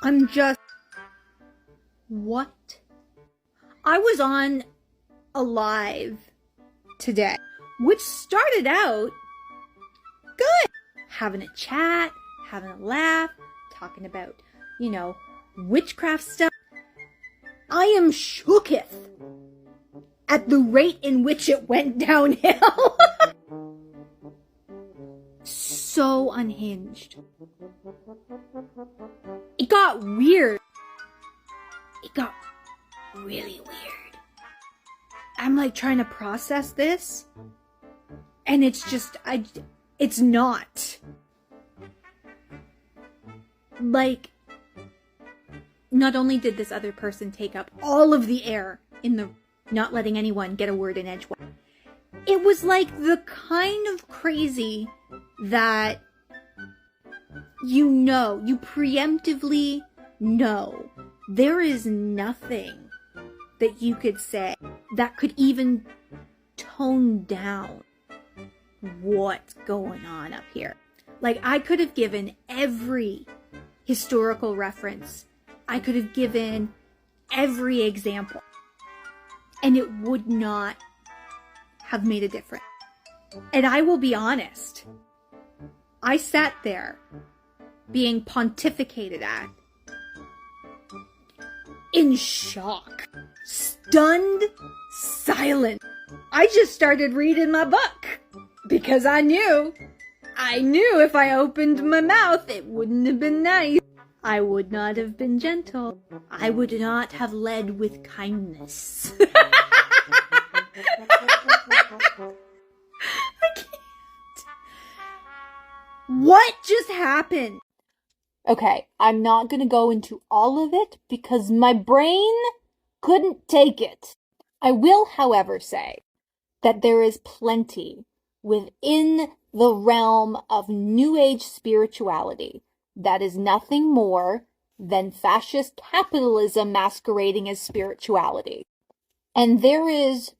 I'm just... What? I was on a live today, which started out good. Having a chat, having a laugh, talking about, witchcraft stuff. I am shooketh at the rate in which it went downhill. So unhinged. It got weird. It got really weird. I'm like trying to process this, and it's just, it's not. Like, not only did this other person take up all of the air in the not letting anyone get a word in edgewise, it was like the kind of crazy that you preemptively know there is nothing that you could say that could even tone down what's going on up here. Like, I could have given every historical reference. I could have given every example, and it would not have made a difference. And I will be honest, I sat there being pontificated at, in shock, stunned silence. I just started reading my book because I knew if I opened my mouth, it wouldn't have been nice. I would not have been gentle. I would not have led with kindness. I can't. What just happened? Okay, I'm not going to go into all of it because my brain couldn't take it. I will, however, say that there is plenty within the realm of New Age spirituality that is nothing more than fascist capitalism masquerading as spirituality. And there is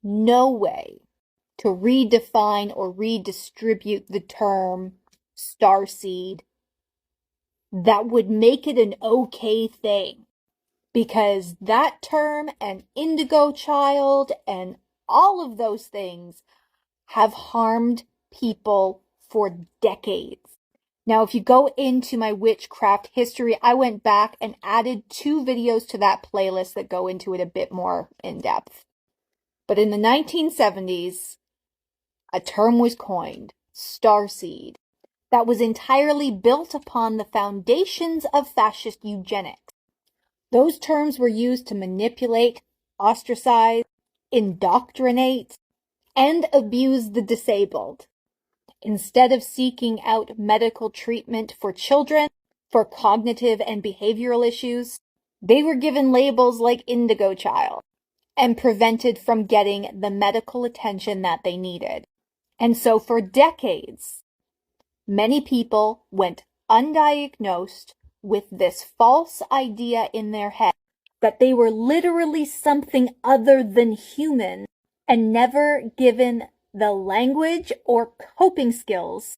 no way to redefine or redistribute the term starseed that would make it an okay thing. Because that term and indigo child and all of those things have harmed people for decades. Now, if you go into my witchcraft history, I went back and added 2 videos to that playlist that go into it a bit more in depth. But in the 1970s, a term was coined, starseed, that was entirely built upon the foundations of fascist eugenics. Those terms were used to manipulate, ostracize, indoctrinate, and abuse the disabled. Instead of seeking out medical treatment for children, for cognitive and behavioral issues, they were given labels like indigo child and prevented from getting the medical attention that they needed. And so for decades, many people went undiagnosed with this false idea in their head that they were literally something other than human and never given the language or coping skills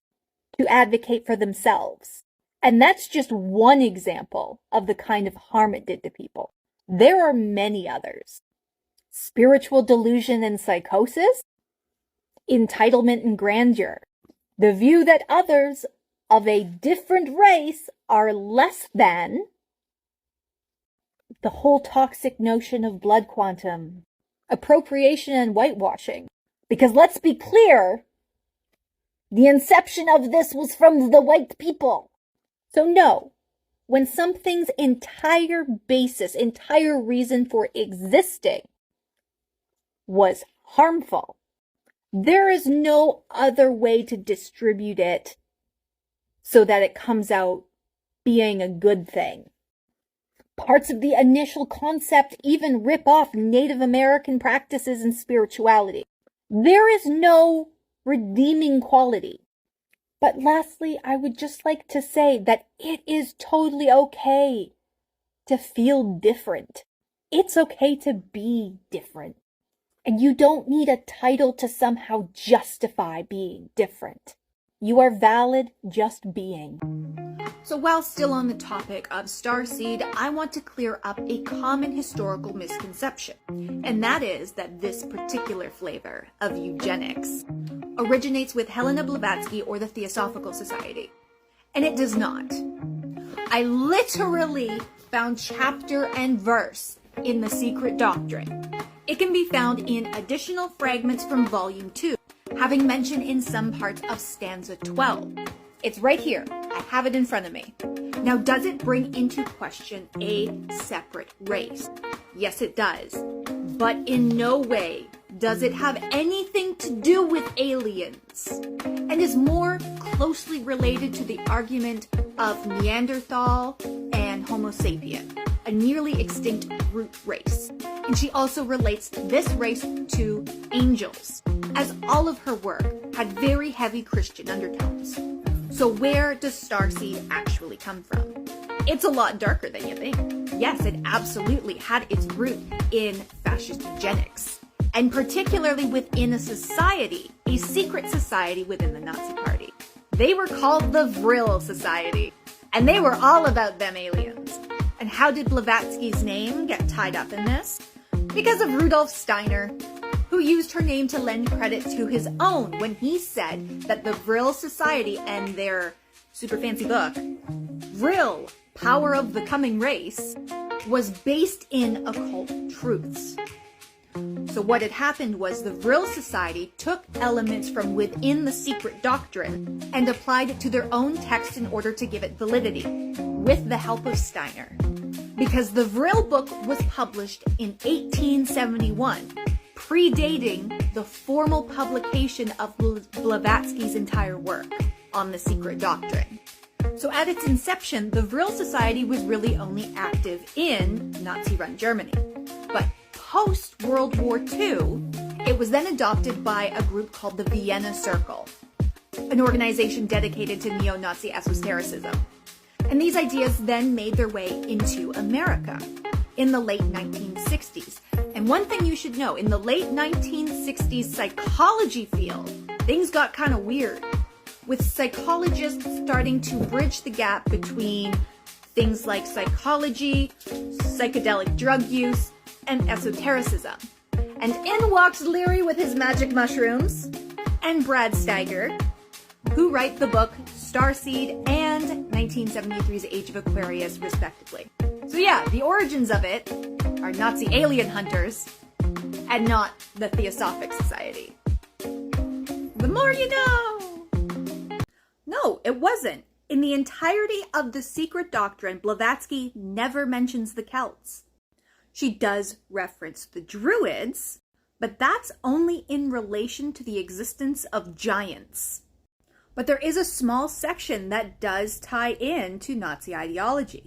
to advocate for themselves. And that's just one example of the kind of harm it did to people. There are many others. Spiritual delusion and psychosis, entitlement and grandeur, the view that others of a different race are less than, the whole toxic notion of blood quantum, appropriation and whitewashing. Because let's be clear, the inception of this was from the white people. So no, when something's entire basis, entire reason for existing was harmful, there is no other way to distribute it so that it comes out being a good thing. Parts of the initial concept even rip off Native American practices and spirituality. There is no redeeming quality. But lastly, I would just like to say that it is totally okay to feel different. It's okay to be different. And you don't need a title to somehow justify being different. You are valid just being. So while still on the topic of starseed, I want to clear up a common historical misconception, and that is that this particular flavor of eugenics originates with Helena Blavatsky or the Theosophical Society. And it does not. I literally found chapter and verse in the Secret Doctrine. It can be found in additional fragments from Volume 2, having mention in some parts of stanza 12. It's right here. I have it in front of me. Now, does it bring into question a separate race? Yes, it does. But in no way does it have anything to do with aliens, and is more closely related to the argument of Neanderthal and Homo sapien, a nearly extinct root race. And she also relates this race to angels, as all of her work had very heavy Christian undertones. So where does starseed actually come from? It's a lot darker than you think. Yes, it absolutely had its root in fascist eugenics, and particularly within a society, a secret society within the Nazi Party. They were called the Vril Society, and they were all about them aliens. And how did Blavatsky's name get tied up in this? Because of Rudolf Steiner, who used her name to lend credit to his own when he said that the Vril Society and their super fancy book, Vril, Power of the Coming Race, was based in occult truths. So what had happened was the Vril Society took elements from within the Secret Doctrine and applied it to their own text in order to give it validity, with the help of Steiner. Because the Vril book was published in 1871, predating the formal publication of Blavatsky's entire work on the Secret Doctrine. So at its inception, the Vril Society was really only active in Nazi-run Germany. But post-World War II, it was then adopted by a group called the Vienna Circle, an organization dedicated to neo-Nazi esotericism. And these ideas then made their way into America in the late 1960s. And one thing you should know, in the late 1960s psychology field, things got kind of weird, with psychologists starting to bridge the gap between things like psychology, psychedelic drug use, and esotericism. And in walks Leary with his magic mushrooms, and Brad Steiger, who write the book Starseed and 1973's Age of Aquarius, respectively. So yeah, the origins of it are Nazi alien hunters, and not the Theosophic Society. The more you know! No, it wasn't. In the entirety of the Secret Doctrine, Blavatsky never mentions the Celts. She does reference the Druids, but that's only in relation to the existence of giants. But there is a small section that does tie in to Nazi ideology,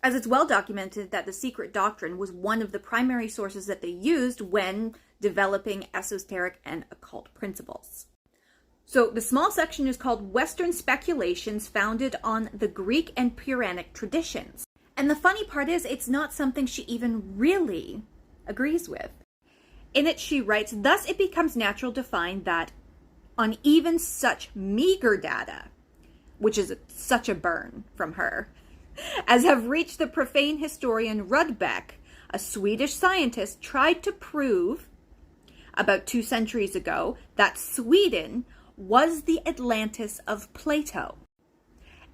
as it's well documented that the Secret Doctrine was one of the primary sources that they used when developing esoteric and occult principles. So the small section is called Western Speculations Founded on the Greek and Puranic Traditions. And the funny part is, it's not something she even really agrees with. In it, she writes, thus it becomes natural to find that on even such meager data, which is such a burn from her, as have reached the profane historian Rudbeck, a Swedish scientist tried to prove about 2 centuries ago that Sweden was the Atlantis of Plato.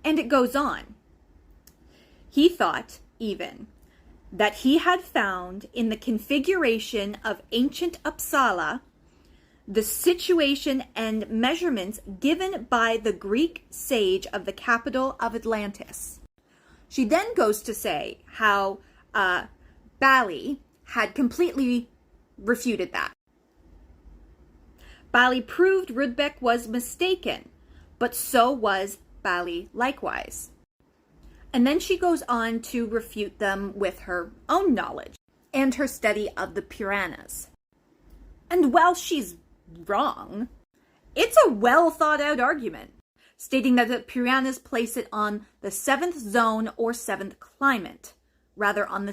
And it goes on. He thought, even, that he had found in the configuration of ancient Uppsala the situation and measurements given by the Greek sage of the capital of Atlantis. She then goes to say how Bally had completely refuted that. Bally proved Rudbeck was mistaken, but so was Bally likewise. And then she goes on to refute them with her own knowledge and her study of the Puranas. And while she's wrong, it's a well thought out argument, stating that the Puranas place it on the 7th zone or 7th climate, rather on the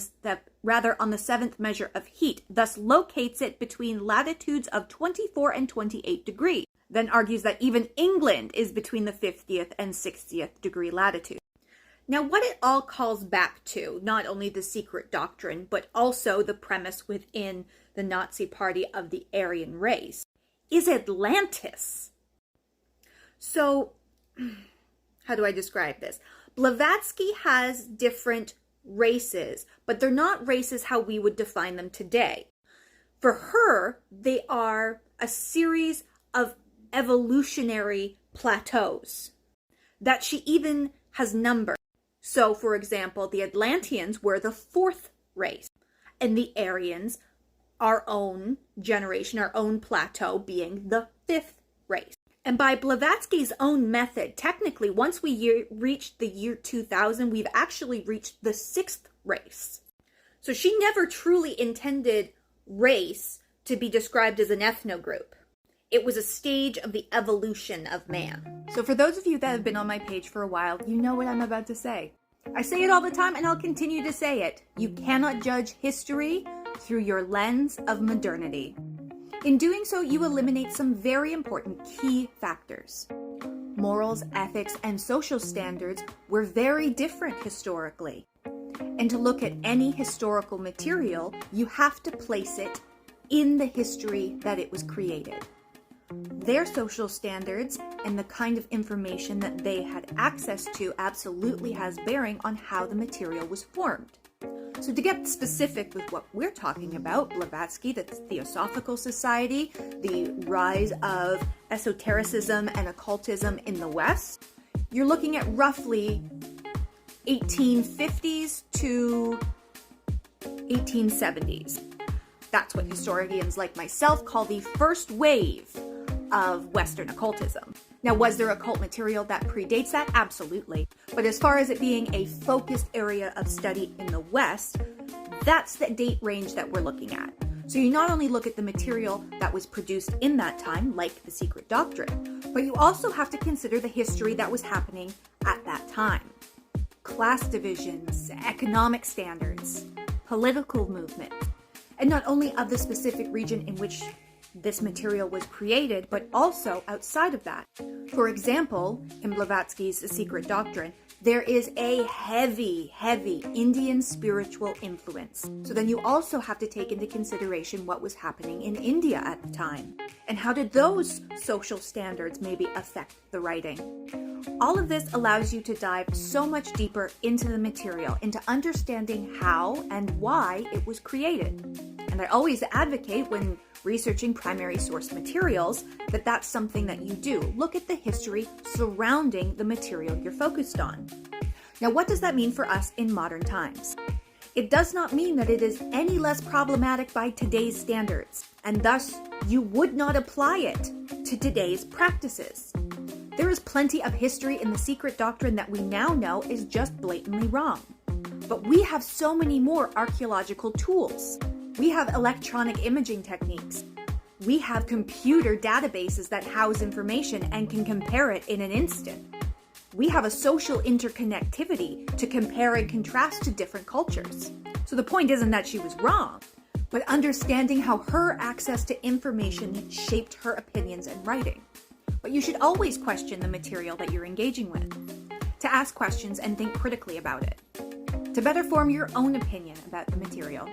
7th measure of heat, thus locates it between latitudes of 24 and 28 degrees, then argues that even England is between the 50th and 60th degree latitude. Now, what it all calls back to, not only the secret doctrine, but also the premise within the Nazi Party of the Aryan race, is Atlantis. So, how do I describe this? Blavatsky has different races, but they're not races how we would define them today. For her, they are a series of evolutionary plateaus that she even has numbered. So, for example, the Atlanteans were the 4th race, and the Aryans, our own generation, our own plateau, being the 5th race. And by Blavatsky's own method, technically, once we reached the year 2000, we've actually reached the 6th race. So she never truly intended race to be described as an ethnogroup. It was a stage of the evolution of man. So for those of you that have been on my page for a while, you know what I'm about to say. I say it all the time and I'll continue to say it. You cannot judge history through your lens of modernity. In doing so, you eliminate some very important key factors. Morals, ethics, and social standards were very different historically. And to look at any historical material, you have to place it in the history that it was created. Their social standards and the kind of information that they had access to absolutely has bearing on how the material was formed. So to get specific with what we're talking about, Blavatsky, the Theosophical Society, the rise of esotericism and occultism in the West, you're looking at roughly 1850s to 1870s. That's what historians like myself call the first wave of Western occultism. Now, was there occult material that predates that? Absolutely. But as far as it being a focused area of study in the West, that's the date range that we're looking at. So you not only look at the material that was produced in that time, like the Secret Doctrine, but you also have to consider the history that was happening at that time. Class divisions, economic standards, political movements, and not only of the specific region in which this material was created, but also outside of that. For example, in Blavatsky's The Secret Doctrine, there is a heavy Indian spiritual influence. So then you also have to take into consideration what was happening in India at the time. And how did those social standards maybe affect the writing? All of this allows you to dive so much deeper into the material, into understanding how and why it was created. And I always advocate when researching primary source materials that that's something that you do. Look at the history surrounding the material you're focused on. Now, what does that mean for us in modern times? It does not mean that it is any less problematic by today's standards, and thus you would not apply it to today's practices. There is plenty of history in the Secret Doctrine that we now know is just blatantly wrong. But we have so many more archaeological tools. We have electronic imaging techniques. We have computer databases that house information and can compare it in an instant. We have a social interconnectivity to compare and contrast to different cultures. So the point isn't that she was wrong, but understanding how her access to information shaped her opinions and writing. But you should always question the material that you're engaging with, to ask questions and think critically about it, to better form your own opinion about the material.